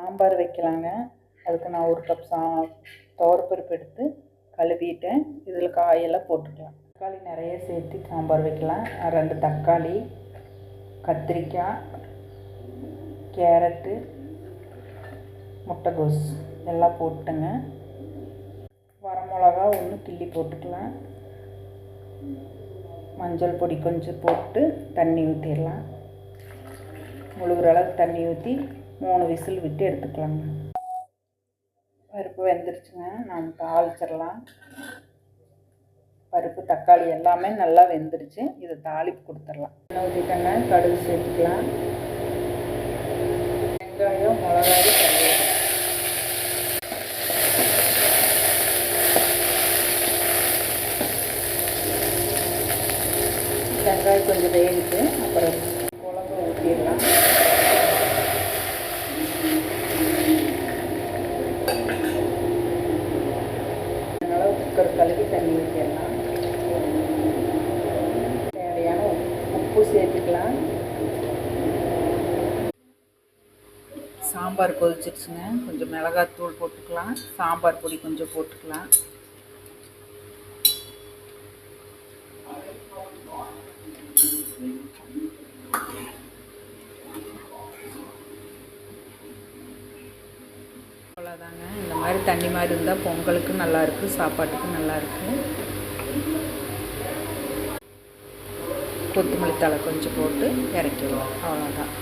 சாம்பார் வைக்கலாங்க. அதுக்கு நான் 1 கப் துவரப்பருப்பு எடுத்து கழுவிட்டேன். இதில் காயெல்லாம் போட்டுக்கலாம். தக்காளி நிறைய சேர்த்து சாம்பார் வைக்கலாம். 2 தக்காளி, கத்திரிக்காய், கேரட்டு, முட்டைகோஸ் எல்லாம் போட்டுங்க. வரமிளகா 1 கிள்ளி போட்டுக்கலாம். மஞ்சள் பொடி கொஞ்சம் போட்டு தண்ணி ஊற்றிடலாம். முழுகிற அளவுக்கு தண்ணி ஊற்றி 3 விசில் விட்டு எடுத்துக்கலாங்க. பருப்பு வெந்துருச்சுங்க. நாம் தாளிச்சிடலாம். பருப்பு தக்காளி எல்லாமே நல்லா வெந்துருச்சு. இதை தாளிப்பு கொடுத்துடலாம். எண்ணெய் ஊற்றிட்டேங்க. கடுகு சேர்த்துக்கலாம். வெங்காயம், மிளகாய், கருவேப்பிலை. வெங்காயம் கொஞ்சம் வேகிட்டு அப்புறம் குழம்பு ஊற்றிடலாம். அதனால் குக்கர் கழுவி தண்ணி ஊற்றிடலாம். தேவையான உப்பு சேர்த்துக்கலாம். சாம்பார் கொதிச்சிருச்சுங்க. கொஞ்சம் மிளகாத்தூள் போட்டுக்கலாம். சாம்பார் பொடி கொஞ்சம் போட்டுக்கலாம். அவ்வளோதாங்க. இந்த மாதிரி தண்ணி மாதிரி இருந்தால் பொங்கலுக்கு நல்லாயிருக்கு, சாப்பாட்டுக்கு நல்லாயிருக்கு. கொத்தமல்லி தழை கொஞ்சம் போட்டு இறக்கிடுவோம். அவ்வளோதான்.